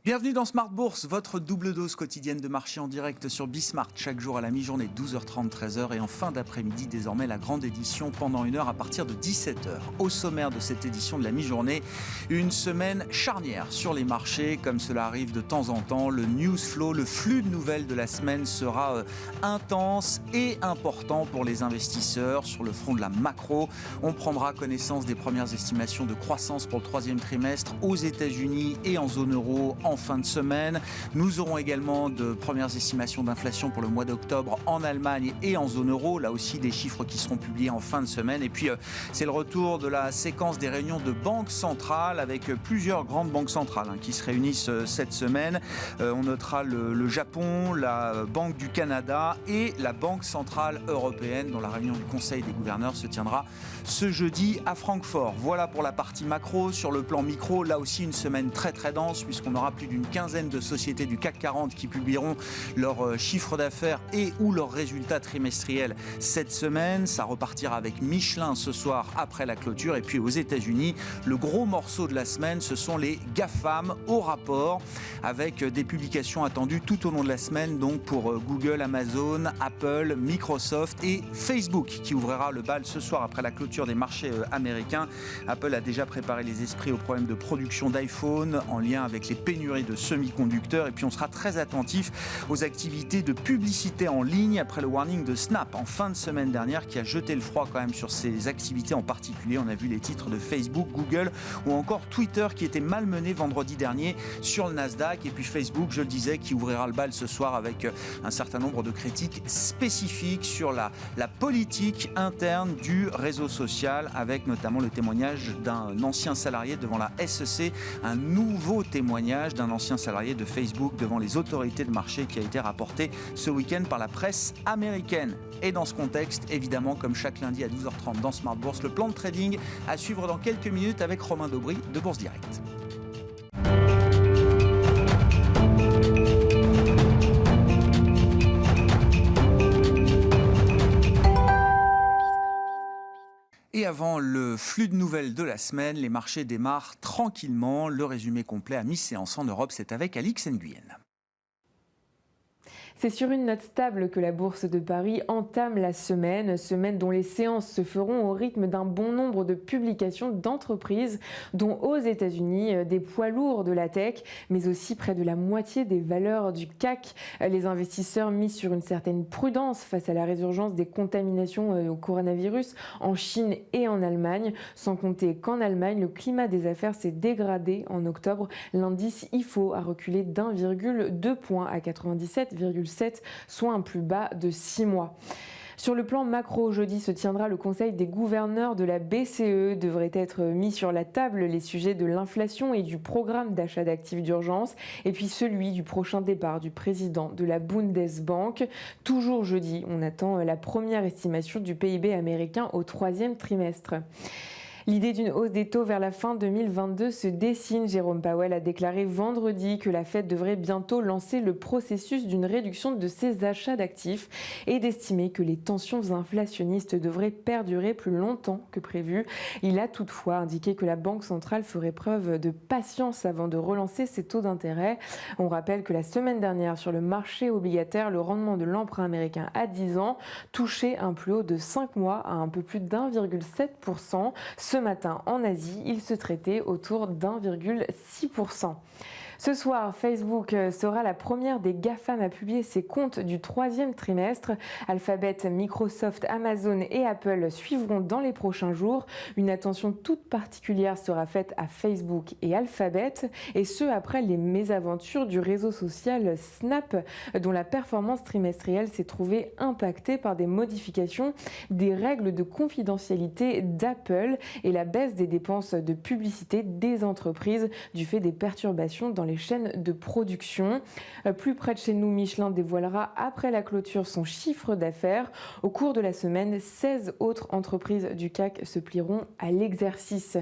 Bienvenue dans Smart Bourse, votre double dose quotidienne de marché en direct sur Bismart, chaque jour à la mi-journée, 12h30, 13h, et en fin d'après-midi, désormais la grande édition pendant une heure à partir de 17h. Au sommaire de cette édition de la mi-journée, une semaine charnière sur les marchés, comme cela arrive de temps en temps. Le news flow, le flux de nouvelles de la semaine sera intense et important pour les investisseurs. Sur le front de la macro, on prendra connaissance des premières estimations de croissance pour le troisième trimestre aux États-Unis et en zone euro en fin de semaine. Nous aurons également de premières estimations d'inflation pour le mois d'octobre en Allemagne et en zone euro. Là aussi, des chiffres qui seront publiés en fin de semaine. Et puis, c'est le retour de la séquence des réunions de banques centrales avec plusieurs grandes banques centrales qui se réunissent cette semaine. On notera le Japon, la Banque du Canada et la Banque centrale européenne, dont la réunion du Conseil des gouverneurs se tiendra ce jeudi à Francfort. Voilà pour la partie macro. Sur le plan micro, là aussi, une semaine très très dense, puisqu'on aura plus d'une quinzaine de sociétés du CAC 40 qui publieront leurs chiffres d'affaires et ou leurs résultats trimestriels cette semaine. Ça repartira avec Michelin ce soir après la clôture. Et puis aux États-Unis, le gros morceau de la semaine, ce sont les GAFAM au rapport, avec des publications attendues tout au long de la semaine, donc pour Google, Amazon, Apple, Microsoft et Facebook, qui ouvrira le bal ce soir après la clôture des marchés américains. Apple a déjà préparé les esprits aux problèmes de production d'iPhone en lien avec les pénuries de semi-conducteurs. Et puis on sera très attentif aux activités de publicité en ligne après le warning de Snap en fin de semaine dernière, qui a jeté le froid quand même sur ces activités en particulier. On a vu les titres de Facebook, Google ou encore Twitter qui étaient malmenés vendredi dernier sur le Nasdaq. Et puis Facebook, je le disais, qui ouvrira le bal ce soir avec un certain nombre de critiques spécifiques sur la politique interne du réseau social, avec notamment le témoignage d'un ancien salarié devant la SEC, un nouveau témoignage d'un ancien salarié de Facebook devant les autorités de marché qui a été rapporté ce week-end par la presse américaine. Et dans ce contexte, évidemment, comme chaque lundi à 12h30 dans Smart Bourse, le plan de trading à suivre dans quelques minutes avec Romain Daubry de Bourse Direct. Et avant le flux de nouvelles de la semaine, les marchés démarrent tranquillement. Le résumé complet à mi-séance en Europe, c'est avec Alix Nguyen. C'est sur une note stable que la Bourse de Paris entame la semaine dont les séances se feront au rythme d'un bon nombre de publications d'entreprises, dont aux États-Unis des poids lourds de la tech, mais aussi près de la moitié des valeurs du CAC. Les investisseurs misent sur une certaine prudence face à la résurgence des contaminations au coronavirus en Chine et en Allemagne, sans compter qu'en Allemagne, le climat des affaires s'est dégradé en octobre. L'indice IFO a reculé d'1,2 point à 97,7, soit un plus bas de 6 mois. Sur le plan macro, jeudi se tiendra le Conseil des gouverneurs de la BCE. Devraient être mis sur la table les sujets de l'inflation et du programme d'achat d'actifs d'urgence, et puis celui du prochain départ du président de la Bundesbank. Toujours jeudi, on attend la première estimation du PIB américain au troisième trimestre. L'idée d'une hausse des taux vers la fin 2022 se dessine. Jérôme Powell a déclaré vendredi que la Fed devrait bientôt lancer le processus d'une réduction de ses achats d'actifs et d'estimer que les tensions inflationnistes devraient perdurer plus longtemps que prévu. Il a toutefois indiqué que la Banque centrale ferait preuve de patience avant de relancer ses taux d'intérêt. On rappelle que la semaine dernière, sur le marché obligataire, le rendement de l'emprunt américain à 10 ans touchait un plus haut de 5 mois à un peu plus d'1,7%. Ce matin, en Asie, il se traitait autour d'1,6%. Ce soir, Facebook sera la première des GAFAM à publier ses comptes du troisième trimestre. Alphabet, Microsoft, Amazon et Apple suivront dans les prochains jours. Une attention toute particulière sera faite à Facebook et Alphabet, et ce après les mésaventures du réseau social Snap, dont la performance trimestrielle s'est trouvée impactée par des modifications des règles de confidentialité d'Apple et la baisse des dépenses de publicité des entreprises du fait des perturbations dans les chaînes de production. Plus près de chez nous, Michelin dévoilera après la clôture son chiffre d'affaires. Au cours de la semaine, 16 autres entreprises du CAC se plieront à l'exercice.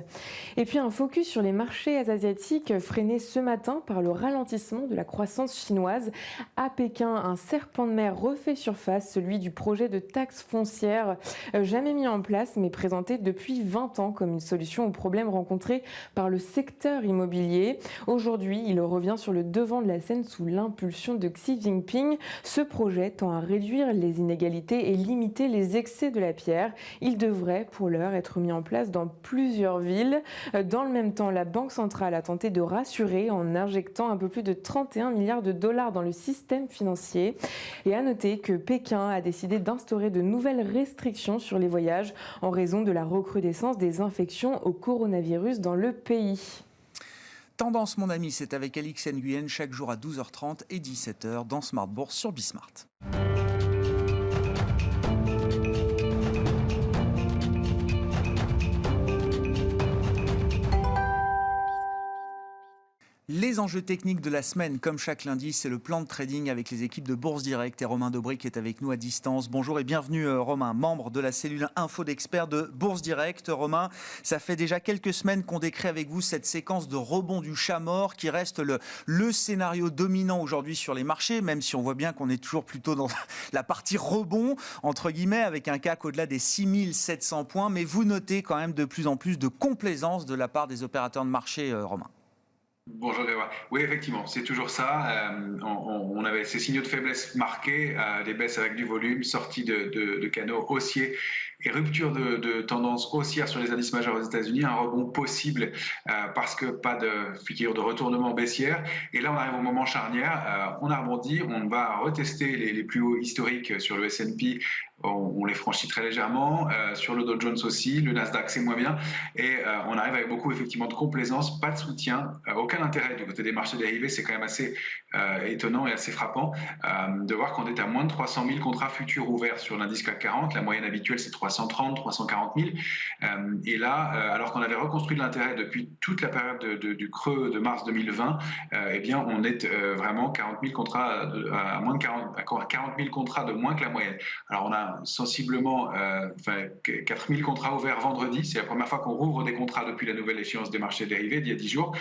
Et puis un focus sur les marchés asiatiques freinés ce matin par le ralentissement de la croissance chinoise. À Pékin, un serpent de mer refait surface, celui du projet de taxe foncière jamais mis en place mais présenté depuis 20 ans comme une solution aux problèmes rencontrés par le secteur immobilier. Aujourd'hui, il Il revient sur le devant de la scène sous l'impulsion de Xi Jinping. Ce projet tend à réduire les inégalités et limiter les excès de la pierre. Il devrait, pour l'heure, être mis en place dans plusieurs villes. Dans le même temps, la Banque centrale a tenté de rassurer en injectant un peu plus de 31 milliards de dollars dans le système financier. Et à noter que Pékin a décidé d'instaurer de nouvelles restrictions sur les voyages en raison de la recrudescence des infections au coronavirus dans le pays. Tendance, mon ami, c'est avec Alix Nguyen chaque jour à 12h30 et 17h dans Smart Bourse sur Bismart. Les enjeux techniques de la semaine, comme chaque lundi, c'est le plan de trading avec les équipes de Bourse Direct et Romain Dobry qui est avec nous à distance. Bonjour et bienvenue Romain, membre de la cellule info d'experts de Bourse Direct. Romain, ça fait déjà quelques semaines qu'on décrit avec vous cette séquence de rebond du chat mort qui reste le scénario dominant aujourd'hui sur les marchés, même si on voit bien qu'on est toujours plutôt dans la partie rebond, entre guillemets, avec un CAC au-delà des 6700 points. Mais vous notez quand même de plus en plus de complaisance de la part des opérateurs de marché, Romain. Bonjour Grégoire. Oui, effectivement, c'est toujours ça. On avait ces signaux de faiblesse marqués, des baisses avec du volume, sortie de canaux haussiers et rupture de tendance haussière sur les indices majeurs aux États-Unis, un rebond possible parce que pas de figure de retournement baissière. Et là, on arrive au moment charnière. On a rebondi, on va retester les plus hauts historiques sur le S&P. On les franchit très légèrement, sur le Dow Jones aussi, le Nasdaq c'est moins bien, et on arrive avec beaucoup effectivement de complaisance, pas de soutien, aucun intérêt du côté des marchés dérivés. C'est quand même assez étonnant et assez frappant de voir qu'on est à moins de 300 000 contrats futurs ouverts sur l'indice CAC 40, la moyenne habituelle c'est 330, 340 000, et là, alors qu'on avait reconstruit de l'intérêt depuis toute la période du creux de mars 2020, eh bien on est vraiment 40 000 contrats à moins de 40 000 contrats de moins que la moyenne. Alors on a sensiblement 4 000 contrats ouverts vendredi. C'est la première fois qu'on rouvre des contrats depuis la nouvelle échéance des marchés dérivés d'il y a 10 jours,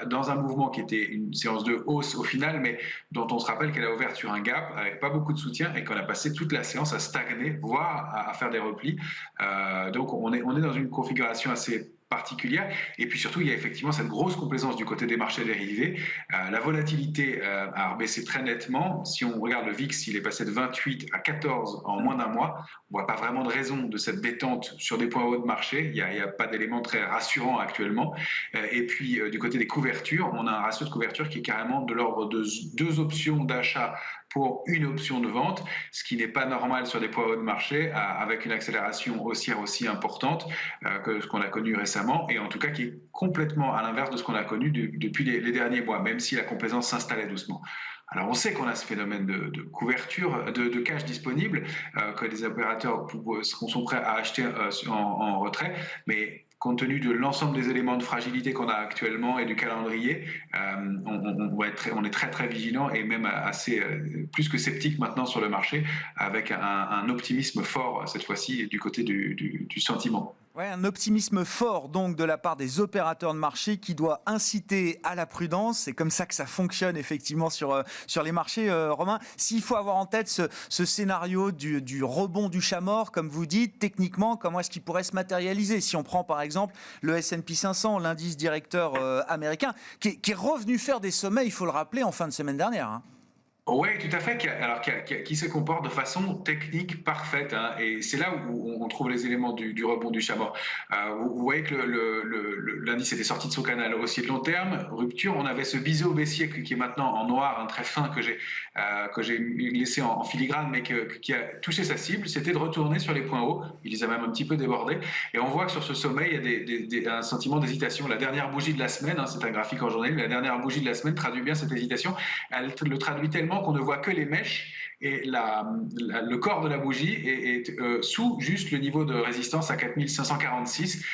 dans un mouvement qui était une séance de hausse au final, mais dont on se rappelle qu'elle a ouvert sur un gap avec pas beaucoup de soutien et qu'on a passé toute la séance à stagner, voire à faire des replis. Donc on est dans une configuration assez particulière. Et puis surtout, il y a effectivement cette grosse complaisance du côté des marchés dérivés. La volatilité a baissé très nettement. Si on regarde le VIX, il est passé de 28 à 14 en moins d'un mois. On ne voit pas vraiment de raison de cette détente sur des points hauts de marché. Il n'y a pas d'élément très rassurant actuellement. Et puis, du côté des couvertures, on a un ratio de couverture qui est carrément de l'ordre de 2 options d'achat pour une option de vente, ce qui n'est pas normal sur des poids hauts de marché, avec une accélération haussière aussi importante que ce qu'on a connu récemment, et en tout cas qui est complètement à l'inverse de ce qu'on a connu depuis les derniers mois, même si la complaisance s'installait doucement. Alors on sait qu'on a ce phénomène de couverture, de cash disponible, que les opérateurs sont prêts à acheter en retrait, mais compte tenu de l'ensemble des éléments de fragilité qu'on a actuellement et du calendrier, on est très très vigilant et même assez plus que sceptique maintenant sur le marché, avec un optimisme fort cette fois-ci du côté du sentiment. Ouais, un optimisme fort donc de la part des opérateurs de marché qui doit inciter à la prudence. C'est comme ça que ça fonctionne effectivement sur les marchés, Romain. S'il faut avoir en tête ce scénario du rebond du chat mort, comme vous dites, techniquement, comment est-ce qu'il pourrait se matérialiser? Si on prend par exemple le S&P 500, l'indice directeur américain, qui est revenu faire des sommets, il faut le rappeler, en fin de semaine dernière, hein. Oui, tout à fait, qui se comporte de façon technique parfaite, hein, et c'est là où on trouve les éléments du rebond du chat mort. Vous voyez que l'indice était sorti de son canal haussier de long terme, rupture, on avait ce biseau baissier qui est maintenant en noir, un très fin que j'ai laissé en filigrane, mais qui a touché sa cible, c'était de retourner sur les points hauts. Il les a même un petit peu débordés, et on voit que sur ce sommet, il y a un sentiment d'hésitation. La dernière bougie de la semaine, hein, c'est un graphique en journée, mais la dernière bougie de la semaine traduit bien cette hésitation. Elle le traduit tellement qu'on ne voit que les mèches, et le corps de la bougie est sous juste le niveau de résistance à 4546.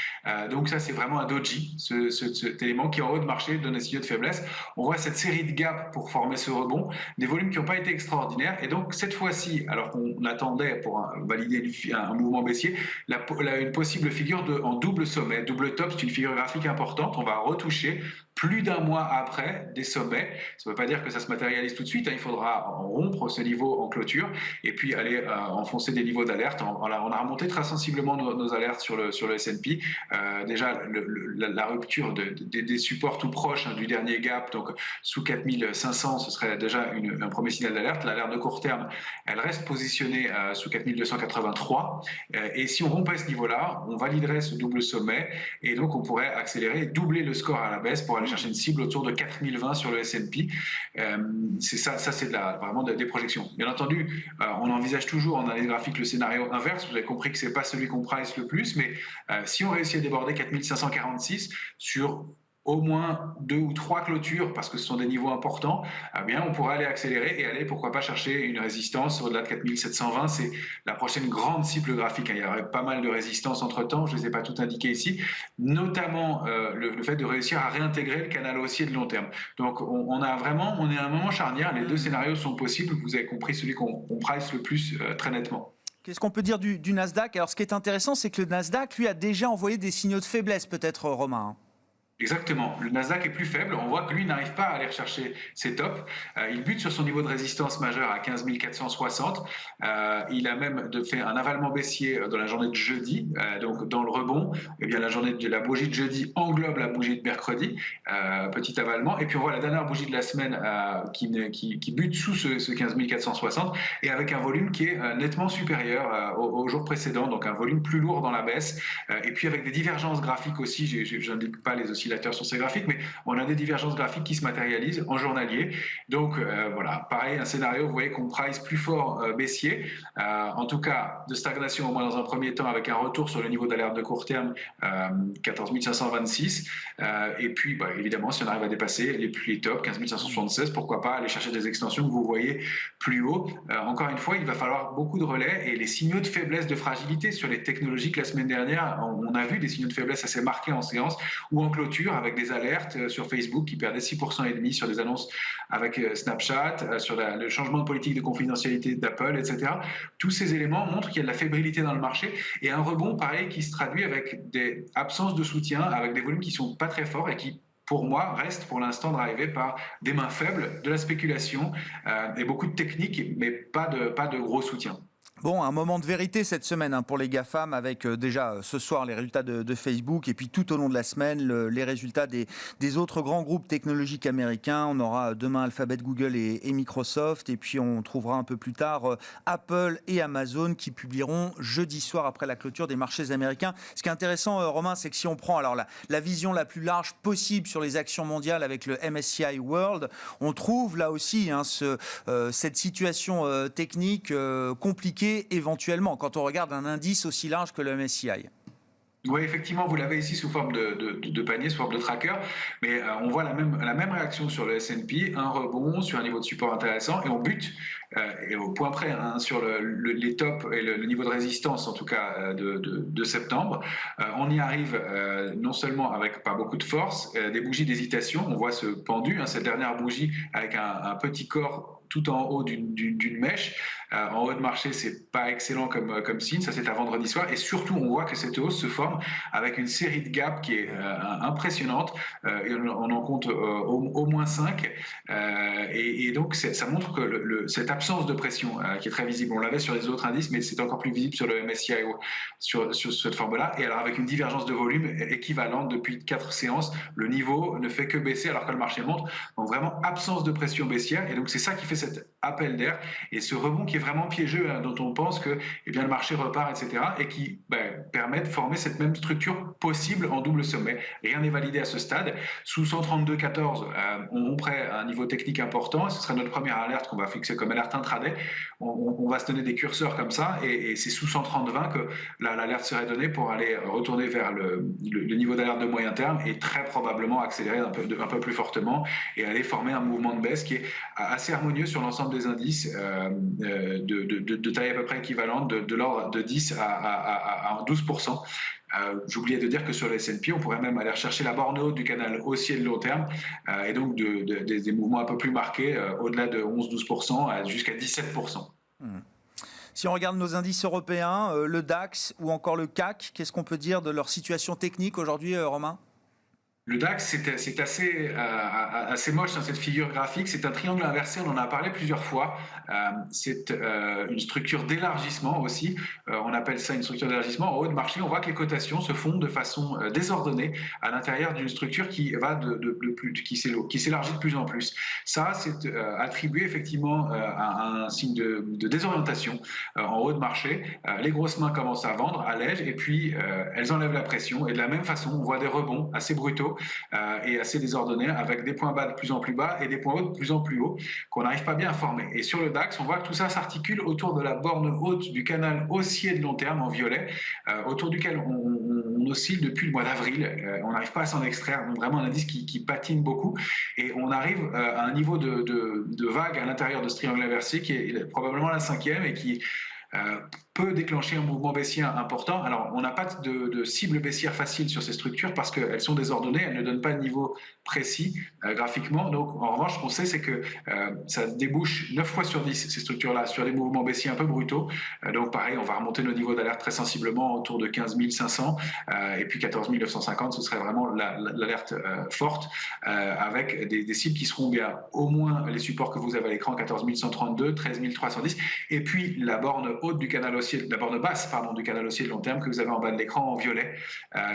Donc ça, c'est vraiment un doji, cet élément qui en haut de marché donne un signal de faiblesse. On voit cette série de gaps pour former ce rebond, des volumes qui n'ont pas été extraordinaires. Et donc cette fois-ci, alors qu'on attendait pour valider un mouvement baissier, une possible figure en double sommet, double top, c'est une figure graphique importante. On va retoucher plus d'un mois après des sommets. Ça ne veut pas dire que ça se matérialise tout de suite, hein. Il faudra rompre ce niveau niveaux en clôture et puis aller enfoncer des niveaux d'alerte. On a remonté très sensiblement nos alertes sur le S&P. Déjà, la rupture des supports tout proches du dernier gap, donc sous 4500, ce serait déjà un premier signal d'alerte. L'alerte de court terme, elle reste positionnée sous 4283. Et si on rompait ce niveau-là, on validerait ce double sommet et donc on pourrait accélérer et doubler le score à la baisse pour aller chercher une cible autour de 4020 sur le S&P. C'est ça c'est vraiment des projections. Bien entendu, on envisage toujours en analyse graphique le scénario inverse. Vous avez compris que ce n'est pas celui qu'on price le plus, mais si on réussit à déborder 4546 sur au moins 2 ou 3 clôtures, parce que ce sont des niveaux importants, eh bien, on pourra aller accélérer et aller, pourquoi pas, chercher une résistance au-delà de 4720. C'est la prochaine grande cible graphique. Il y aurait pas mal de résistances entre-temps, je ne les ai pas toutes indiquées ici, notamment le fait de réussir à réintégrer le canal haussier de long terme. Donc, on est à un moment charnière. Les deux scénarios sont possibles. Vous avez compris celui qu'on price le plus très nettement. Qu'est-ce qu'on peut dire du Nasdaq? Alors, ce qui est intéressant, c'est que le Nasdaq, lui, a déjà envoyé des signaux de faiblesse, peut-être, Romain. Exactement. Le Nasdaq est plus faible. On voit que lui n'arrive pas à aller rechercher ses tops. Il bute sur son niveau de résistance majeur à 15 460. Il a même fait un avalement baissier dans la journée de jeudi. Donc, dans le rebond, eh bien, la bougie de jeudi englobe la bougie de mercredi. Petit avalement. Et puis, on voit la dernière bougie de la semaine qui bute sous ce 15 460 et avec un volume qui est nettement supérieur au jour précédent. Donc, un volume plus lourd dans la baisse. Et puis, avec des divergences graphiques aussi. Je n'indique pas les oscillateurs sur ces graphiques, mais on a des divergences graphiques qui se matérialisent en journalier. Donc voilà, pareil, un scénario, vous voyez qu'on price plus fort baissier, en tout cas de stagnation au moins dans un premier temps, avec un retour sur le niveau d'alerte de court terme 14 526, et puis évidemment si on arrive à dépasser les tops 15 576, pourquoi pas aller chercher des extensions que vous voyez plus haut. Encore une fois, il va falloir beaucoup de relais et les signaux de faiblesse, de fragilité sur les technologies que la semaine dernière, on a vu des signaux de faiblesse assez marqués en séance ou en clôture, avec des alertes sur Facebook qui perdaient 6,5% sur des annonces avec Snapchat, sur le changement de politique de confidentialité d'Apple, etc. Tous ces éléments montrent qu'il y a de la fébrilité dans le marché et un rebond pareil qui se traduit avec des absences de soutien, avec des volumes qui ne sont pas très forts et qui, pour moi, reste pour l'instant drivé par des mains faibles, de la spéculation et beaucoup de techniques, mais pas de gros soutien. Bon, un moment de vérité cette semaine pour les GAFAM, avec déjà ce soir les résultats de Facebook et puis tout au long de la semaine les résultats des autres grands groupes technologiques américains. On aura demain Alphabet, Google et Microsoft, et puis on trouvera un peu plus tard Apple et Amazon qui publieront jeudi soir après la clôture des marchés américains. Ce qui est intéressant, Romain, c'est que si on prend alors la vision la plus large possible sur les actions mondiales avec le MSCI World, on trouve là aussi cette situation technique compliquée éventuellement, quand on regarde un indice aussi large que le MSCI. Oui, effectivement, vous l'avez ici sous forme de panier, sous forme de tracker, mais on voit la même réaction sur le S&P, un rebond sur un niveau de support intéressant, et on bute et au point près sur les tops et le niveau de résistance, en tout cas de septembre. On y arrive non seulement avec pas beaucoup de force, des bougies d'hésitation, on voit ce pendu, cette dernière bougie avec un petit corps tout en haut d'une mèche. En haut de marché, c'est pas excellent comme signe. Ça, c'est à vendredi soir. Et surtout, on voit que cette hausse se forme avec une série de gaps qui est impressionnante. On en compte au moins 5. Et donc, ça montre que cette absence de pression qui est très visible, on l'avait sur les autres indices, mais c'est encore plus visible sur le MSCI sur cette forme-là. Et alors, avec une divergence de volume équivalente depuis 4 séances, le niveau ne fait que baisser alors que le marché monte. Donc, vraiment, absence de pression baissière. Et donc, c'est ça qui fait cet appel d'air et ce rebond qui est vraiment piégeux, dont on pense que le marché repart, etc. et qui permet de former cette même structure possible en double sommet. Rien n'est validé à ce stade. Sous 132,14, on romperait un niveau technique important. Ce serait notre première alerte qu'on va fixer comme alerte intraday. On va se donner des curseurs comme ça et c'est sous 130,20 que l'alerte serait donnée pour aller retourner vers le niveau d'alerte de moyen terme et très probablement accélérer un peu plus fortement et aller former un mouvement de baisse qui est assez harmonieux sur l'ensemble des indices de taille à peu près équivalente, de l'ordre de 10 à 12%. J'oubliais de dire que sur le S&P, on pourrait même aller rechercher la borne haute du canal haussier de long terme et donc des mouvements un peu plus marqués, au-delà de 11-12% jusqu'à 17%. Si on regarde nos indices européens, le DAX ou encore le CAC, qu'est-ce qu'on peut dire de leur situation technique aujourd'hui, Romain ? Le DAX, c'est assez moche dans cette figure graphique. C'est un triangle inversé, on en a parlé plusieurs fois. C'est une structure d'élargissement aussi. On appelle ça une structure d'élargissement. En haut de marché, on voit que les cotations se font de façon désordonnée à l'intérieur d'une structure qui va qui s'élargit de plus en plus. Ça, c'est attribué effectivement à un signe de désorientation en haut de marché. Les grosses mains commencent à vendre, allègent, et puis elles enlèvent la pression. Et de la même façon, on voit des rebonds assez brutaux et assez désordonnés, avec des points bas de plus en plus bas et des points hauts de plus en plus hauts qu'on n'arrive pas bien à former. Et sur le DAX, on voit que tout ça s'articule autour de la borne haute du canal haussier de long terme en violet, autour duquel on oscille depuis le mois d'avril. On n'arrive pas à s'en extraire, donc vraiment un indice qui patine beaucoup. Et on arrive à un niveau de vague à l'intérieur de ce triangle inversé qui est probablement la 5e et qui peut déclencher un mouvement baissier important. Alors, on n'a pas de cible baissière facile sur ces structures parce qu'elles sont désordonnées, elles ne donnent pas de niveau précis graphiquement. Donc, en revanche, ce qu'on sait, c'est que ça débouche 9 fois sur 10, ces structures-là, sur des mouvements baissiers un peu brutaux. Donc, pareil, on va remonter nos niveaux d'alerte très sensiblement autour de 15 500 et puis 14 950, ce serait vraiment l'alerte forte avec des cibles qui seront bien au moins les supports que vous avez à l'écran, 14 132, 13 310, et puis la borne haute du canal haussier, la borne basse du canal haussier de long terme que vous avez en bas de l'écran en violet,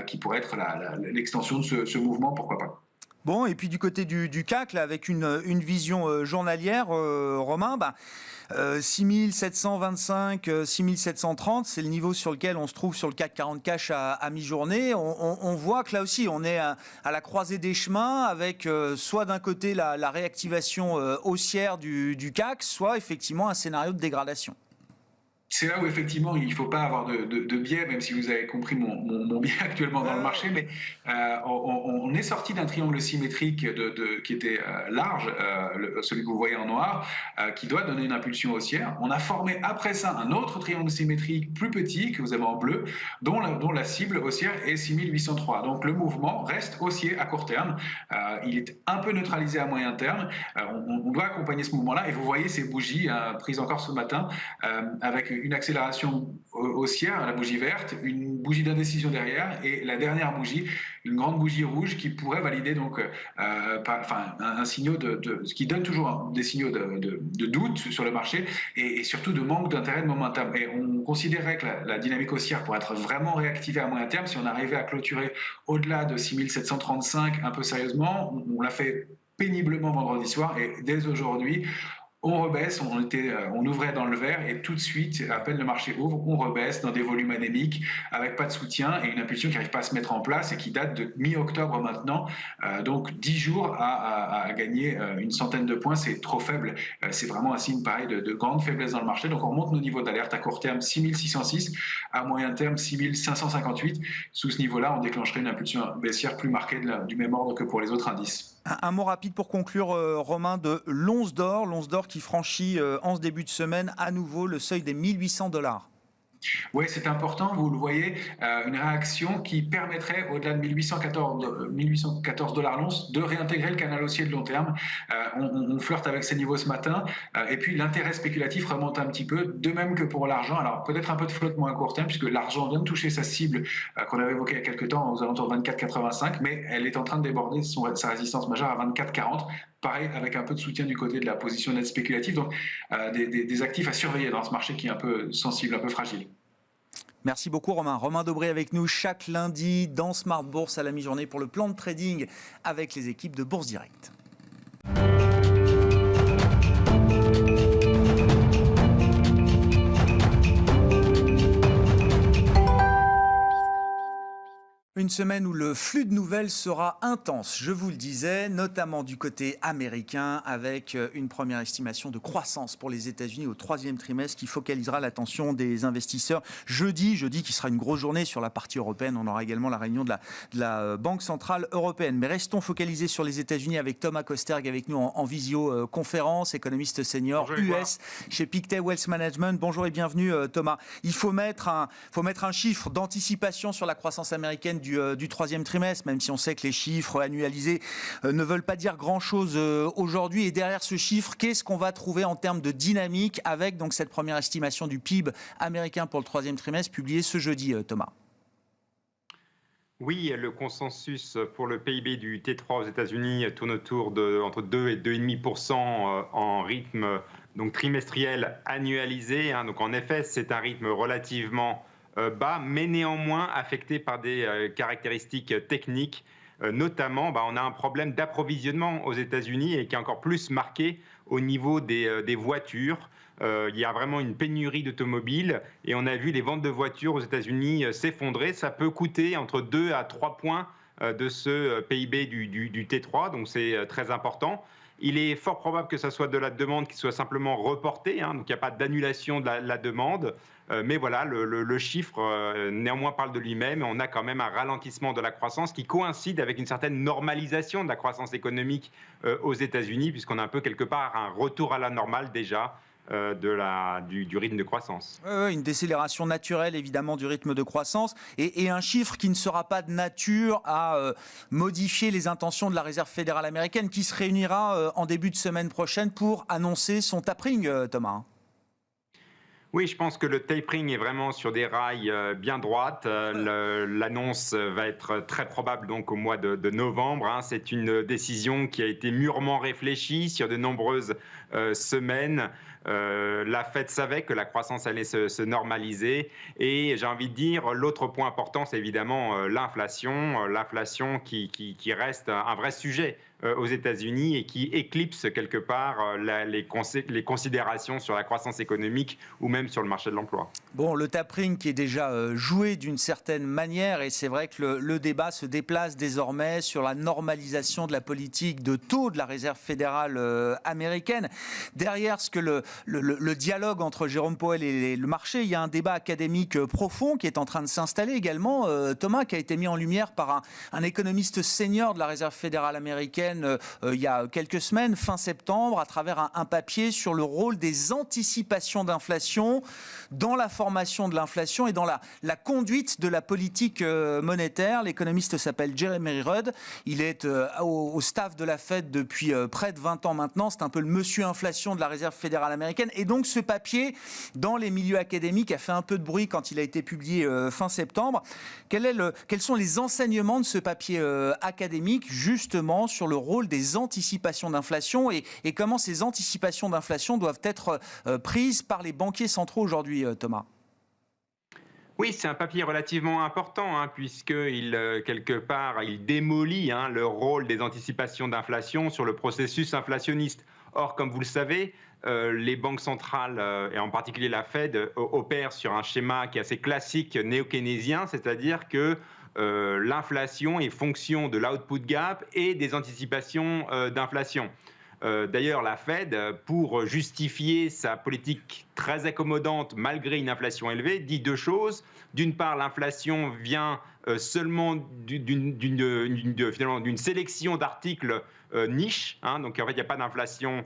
qui pourrait être l'extension de ce mouvement, pourquoi pas. Bon, et puis du côté du CAC, là, avec une vision journalière, Romain, 6725, 6730, c'est le niveau sur lequel on se trouve sur le CAC 40 cash à mi-journée. On voit que là aussi, on est à la croisée des chemins avec soit d'un côté la réactivation haussière du CAC, soit effectivement un scénario de dégradation. C'est là où effectivement il ne faut pas avoir de biais, même si vous avez compris mon biais actuellement dans le marché, mais on est sorti d'un triangle symétrique qui était large, celui que vous voyez en noir, qui doit donner une impulsion haussière. On a formé après ça un autre triangle symétrique plus petit que vous avez en bleu, dont la cible haussière est 6803. Donc le mouvement reste haussier à court terme. Il est un peu neutralisé à moyen terme. On doit accompagner ce mouvement-là, et vous voyez ces bougies prises encore ce matin avec une accélération haussière, la bougie verte, une bougie d'indécision derrière, et la dernière bougie, une grande bougie rouge qui pourrait valider donc un signal ce qui donne toujours des signaux de doute sur le marché et surtout de manque d'intérêt de momentum. Et on considérait que la dynamique haussière pourrait être vraiment réactivée à moyen terme si on arrivait à clôturer au-delà de 6735 un peu sérieusement. On l'a fait péniblement vendredi soir, et dès aujourd'hui, on rebaisse, on ouvrait dans le vert, et tout de suite, à peine le marché ouvre, on rebaisse dans des volumes anémiques avec pas de soutien et une impulsion qui n'arrive pas à se mettre en place et qui date de mi-octobre maintenant. Donc 10 jours à gagner une centaine de points, c'est trop faible. C'est vraiment un signe pareil de grande faiblesse dans le marché. Donc on remonte nos niveaux d'alerte à court terme 6606, à moyen terme 6558. Sous ce niveau-là, on déclencherait une impulsion baissière plus marquée du même ordre que pour les autres indices. Un mot rapide pour conclure, Romain, de l'once d'or qui franchit en ce début de semaine à nouveau le seuil des $1800. Oui, c'est important, vous le voyez, une réaction qui permettrait, au-delà de 1814 $ l'once, de réintégrer le canal haussier de long terme. On flirte avec ces niveaux ce matin, et puis l'intérêt spéculatif remonte un petit peu, de même que pour l'argent. Alors peut-être un peu de flottement à court terme, puisque l'argent vient de toucher sa cible qu'on avait évoquée il y a quelques temps, aux alentours de 24,85, mais elle est en train de déborder sa résistance majeure à 24,40. Pareil, avec un peu de soutien du côté de la position nette spéculative. Donc, des actifs à surveiller dans ce marché qui est un peu sensible, un peu fragile. Merci beaucoup, Romain. Romain Dobré avec nous chaque lundi dans Smart Bourse à la mi-journée pour le plan de trading avec les équipes de Bourse Direct. Une semaine où le flux de nouvelles sera intense, je vous le disais, notamment du côté américain, avec une première estimation de croissance pour les États-Unis au troisième trimestre qui focalisera l'attention des investisseurs. Jeudi qui sera une grosse journée sur la partie européenne. On aura également la réunion de la Banque Centrale Européenne. Mais restons focalisés sur les États-Unis avec Thomas Kosterg avec nous en visioconférence, économiste senior US chez Pictet Wealth Management. Bonjour et bienvenue Thomas. Il faut mettre un chiffre d'anticipation sur la croissance américaine du troisième trimestre, même si on sait que les chiffres annualisés ne veulent pas dire grand-chose aujourd'hui. Et derrière ce chiffre, qu'est-ce qu'on va trouver en termes de dynamique avec donc cette première estimation du PIB américain pour le troisième trimestre publiée ce jeudi, Thomas? Oui, le consensus pour le PIB du T3 aux États-Unis tourne autour de entre 2 et 2,5% en rythme donc trimestriel annualisé, hein. Donc en effet, c'est un rythme relativement bas, mais néanmoins affecté par des caractéristiques techniques. Notamment, on a un problème d'approvisionnement aux États-Unis et qui est encore plus marqué au niveau des voitures. Il y a vraiment une pénurie d'automobiles et on a vu les ventes de voitures aux États-Unis s'effondrer. Ça peut coûter entre 2 à 3 points de ce PIB du T3, donc c'est très important. Il est fort probable que ce soit de la demande qui soit simplement reportée, hein, donc il n'y a pas d'annulation de la demande. Mais voilà, le chiffre néanmoins parle de lui-même. On a quand même un ralentissement de la croissance qui coïncide avec une certaine normalisation de la croissance économique aux États-Unis, puisqu'on a un peu quelque part un retour à la normale déjà du rythme de croissance. Une décélération naturelle évidemment du rythme de croissance et un chiffre qui ne sera pas de nature à modifier les intentions de la Réserve fédérale américaine qui se réunira en début de semaine prochaine pour annoncer son tapering, Thomas. Oui, je pense que le tapering est vraiment sur des rails bien droites. L'annonce va être très probable donc au mois de novembre, hein. C'est une décision qui a été mûrement réfléchie sur de nombreuses semaines. La Fed savait que la croissance allait se normaliser et j'ai envie de dire l'autre point important, c'est évidemment l'inflation. L'inflation qui reste un vrai sujet aux États-Unis et qui éclipse quelque part les considérations sur la croissance économique ou même sur le marché de l'emploi. Bon, le tapering qui est déjà joué d'une certaine manière et c'est vrai que le débat se déplace désormais sur la normalisation de la politique de taux de la Réserve fédérale américaine. Derrière ce que le dialogue entre Jérôme Powell et le marché, il y a un débat académique profond qui est en train de s'installer également, Thomas, qui a été mis en lumière par un économiste senior de la Réserve fédérale américaine il y a quelques semaines, fin septembre, à travers un papier sur le rôle des anticipations d'inflation dans la formation de l'inflation et dans la conduite de la politique monétaire. L'économiste s'appelle Jeremy Rudd. Il est au staff de la Fed depuis près de 20 ans maintenant. C'est un peu le monsieur inflation de la Réserve fédérale américaine. Et donc ce papier, dans les milieux académiques, a fait un peu de bruit quand il a été publié fin septembre. Quels sont les enseignements de ce papier académique justement sur le rôle des anticipations d'inflation et comment ces anticipations d'inflation doivent être prises par les banquiers centraux aujourd'hui, Thomas? Oui, c'est un papier relativement important, hein, puisqu'il, quelque part, il démolit le rôle des anticipations d'inflation sur le processus inflationniste. Or, comme vous le savez, les banques centrales, et en particulier la Fed, opèrent sur un schéma qui est assez classique néo-keynésien, c'est-à-dire que l'inflation est fonction de l'output gap et des anticipations d'inflation. D'ailleurs, la Fed, pour justifier sa politique très accommodante malgré une inflation élevée, dit deux choses. D'une part, l'inflation vient seulement finalement d'une sélection d'articles niche, hein, donc en fait il n'y a pas d'inflation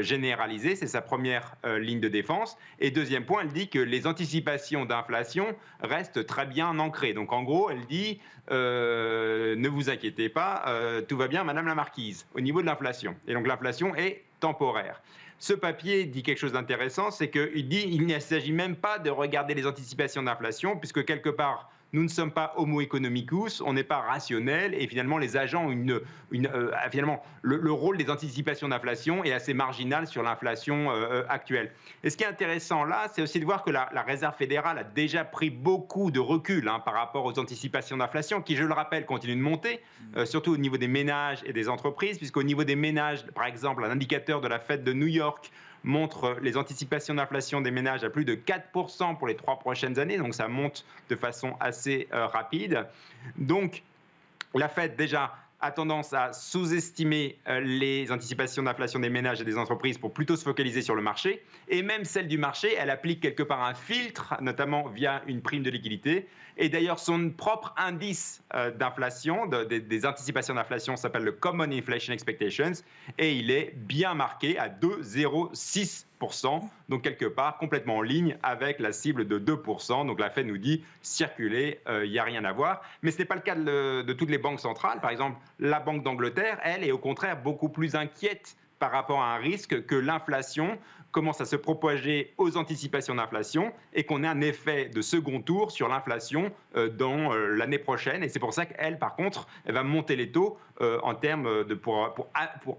généralisée, c'est sa première ligne de défense. Et deuxième point, elle dit que les anticipations d'inflation restent très bien ancrées. Donc en gros, elle dit ne vous inquiétez pas, tout va bien, Madame la Marquise, au niveau de l'inflation. Et donc l'inflation est temporaire. Ce papier dit quelque chose d'intéressant, c'est qu'il dit qu'il ne s'agit même pas de regarder les anticipations d'inflation, puisque quelque part, nous ne sommes pas homo economicus, on n'est pas rationnel, et finalement, les agents ont finalement, le rôle des anticipations d'inflation est assez marginal sur l'inflation actuelle. Et ce qui est intéressant là, c'est aussi de voir que la Réserve fédérale a déjà pris beaucoup de recul par rapport aux anticipations d'inflation, qui, je le rappelle, continuent de monter, surtout au niveau des ménages et des entreprises, puisqu'au niveau des ménages, par exemple, un indicateur de la Fed de New York montre les anticipations d'inflation des ménages à plus de 4% pour les 3 prochaines années, donc ça monte de façon assez rapide. Donc la Fed déjà a tendance à sous-estimer les anticipations d'inflation des ménages et des entreprises pour plutôt se focaliser sur le marché. Et même celle du marché, elle applique quelque part un filtre, notamment via une prime de liquidité. Et d'ailleurs, son propre indice d'inflation, des anticipations d'inflation, s'appelle le Common Inflation Expectations, et il est bien marqué à 2,06%. Donc quelque part complètement en ligne avec la cible de 2%. Donc la Fed nous dit circuler, il n'y a rien à voir. Mais ce n'est pas le cas de toutes les banques centrales. Par exemple, la Banque d'Angleterre, elle, est au contraire beaucoup plus inquiète par rapport à un risque que l'inflation commence à se propager aux anticipations d'inflation et qu'on ait un effet de second tour sur l'inflation dans l'année prochaine. Et c'est pour ça qu'elle, par contre, elle va monter les taux en termes de pour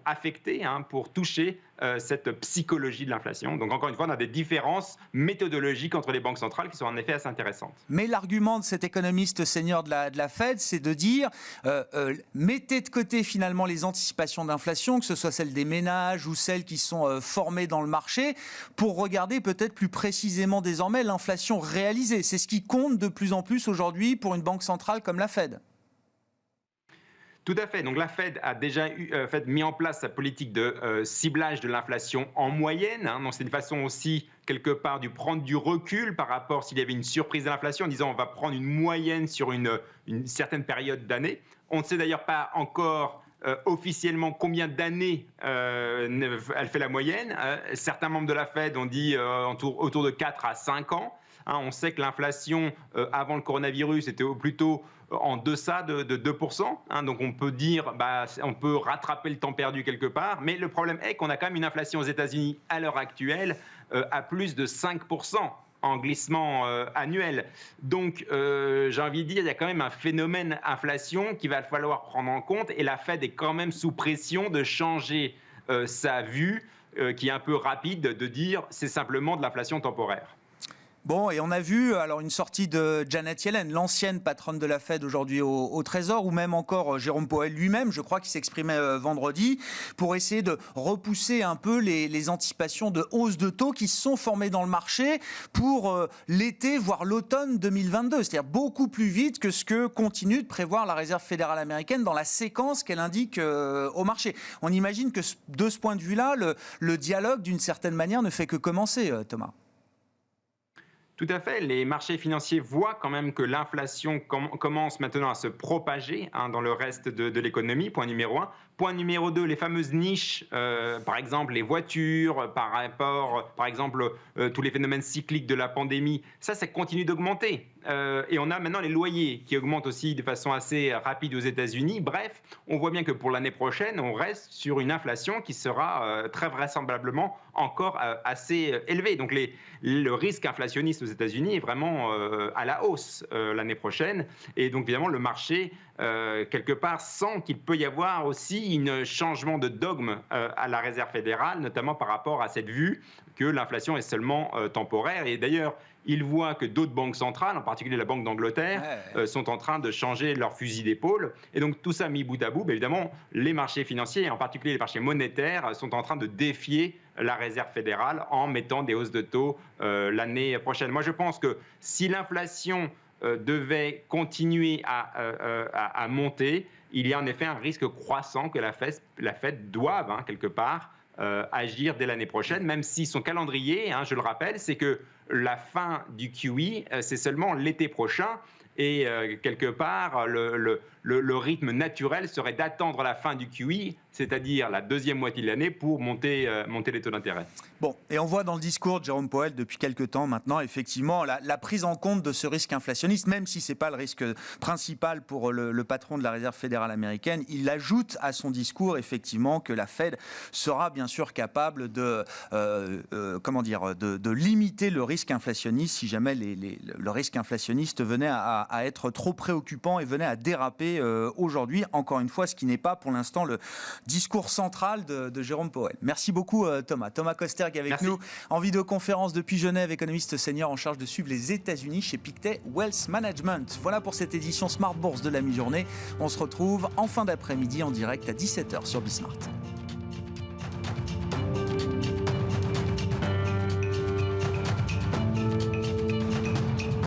affecter, pour toucher cette psychologie de l'inflation. Donc encore une fois, on a des différences méthodologiques entre les banques centrales qui sont en effet assez intéressantes. Mais l'argument de cet économiste senior de la Fed, c'est de dire mettez de côté finalement les anticipations d'inflation, que ce soit celles des ménages ou celles qui sont formées dans le marché, pour regarder peut-être plus précisément désormais l'inflation réalisée. C'est ce qui compte de plus en plus aujourd'hui pour une banque centrale comme la Fed. Tout à fait. Donc la Fed a déjà mis en place sa politique de ciblage de l'inflation en moyenne. Donc c'est une façon aussi, quelque part, de prendre du recul par rapport s'il y avait une surprise de l'inflation, en disant on va prendre une moyenne sur une certaine période d'année. On ne sait d'ailleurs pas encore officiellement combien d'années elle fait la moyenne. Certains membres de la Fed ont dit autour de 4 à 5 ans. On sait que l'inflation avant le coronavirus était plutôt en deçà de 2%. Donc on peut dire, on peut rattraper le temps perdu quelque part. Mais le problème est qu'on a quand même une inflation aux États-Unis à l'heure actuelle à plus de 5% en glissement annuel. Donc j'ai envie de dire, il y a quand même un phénomène inflation qu'il va falloir prendre en compte. Et la Fed est quand même sous pression de changer sa vue, qui est un peu rapide, de dire c'est simplement de l'inflation temporaire. Bon, et on a vu alors une sortie de Janet Yellen, l'ancienne patronne de la Fed aujourd'hui au Trésor, ou même encore Jérôme Powell lui-même, je crois, qui s'exprimait vendredi, pour essayer de repousser un peu les anticipations de hausse de taux qui se sont formées dans le marché pour l'été, voire l'automne 2022. C'est-à-dire beaucoup plus vite que ce que continue de prévoir la Réserve fédérale américaine dans la séquence qu'elle indique au marché. On imagine que de ce point de vue-là, le dialogue, d'une certaine manière, ne fait que commencer, Thomas. Tout à fait. Les marchés financiers voient quand même que l'inflation commence maintenant à se propager dans le reste de l'économie, point numéro 1. Point numéro 2, les fameuses niches, par exemple les voitures, par exemple tous les phénomènes cycliques de la pandémie, ça continue d'augmenter. Et on a maintenant les loyers qui augmentent aussi de façon assez rapide aux États-Unis. Bref, on voit bien que pour l'année prochaine, on reste sur une inflation qui sera très vraisemblablement encore assez élevée. Donc le risque inflationniste aux États-Unis est vraiment à la hausse l'année prochaine. Et donc évidemment, le marché, quelque part, sent qu'il peut y avoir aussi un changement de dogme à la Réserve fédérale, notamment par rapport à cette vue que l'inflation est seulement temporaire. Et d'ailleurs, il voit que d'autres banques centrales, en particulier la Banque d'Angleterre, sont en train de changer leur fusil d'épaule. Et donc tout ça mis bout à bout, évidemment, les marchés financiers, et en particulier les marchés monétaires, sont en train de défier la Réserve fédérale en mettant des hausses de taux l'année prochaine. Moi, je pense que si l'inflation devait continuer à monter, il y a en effet un risque croissant que la Fed doive, quelque part, agir dès l'année prochaine, même si son calendrier, je le rappelle, c'est que la fin du QE, c'est seulement l'été prochain. Et quelque part, le rythme naturel serait d'attendre la fin du QE, c'est-à-dire la deuxième moitié de l'année, pour monter les taux d'intérêt. Bon, et on voit dans le discours de Jérôme Powell depuis quelques temps maintenant, effectivement, la prise en compte de ce risque inflationniste, même si ce n'est pas le risque principal pour le patron de la Réserve fédérale américaine. Il ajoute à son discours, effectivement, que la Fed sera bien sûr capable de limiter le risque inflationniste si jamais le risque inflationniste venait à être trop préoccupant et venait à déraper aujourd'hui. Encore une fois, ce qui n'est pas pour l'instant le discours central de Jérôme Powell. Merci beaucoup Thomas. Thomas Koster qui est avec nous en vidéoconférence depuis Genève, économiste senior en charge de suivre les États-Unis chez Pictet Wealth Management. Voilà pour cette édition Smart Bourse de la mi-journée. On se retrouve en fin d'après-midi en direct à 17h sur Bismart.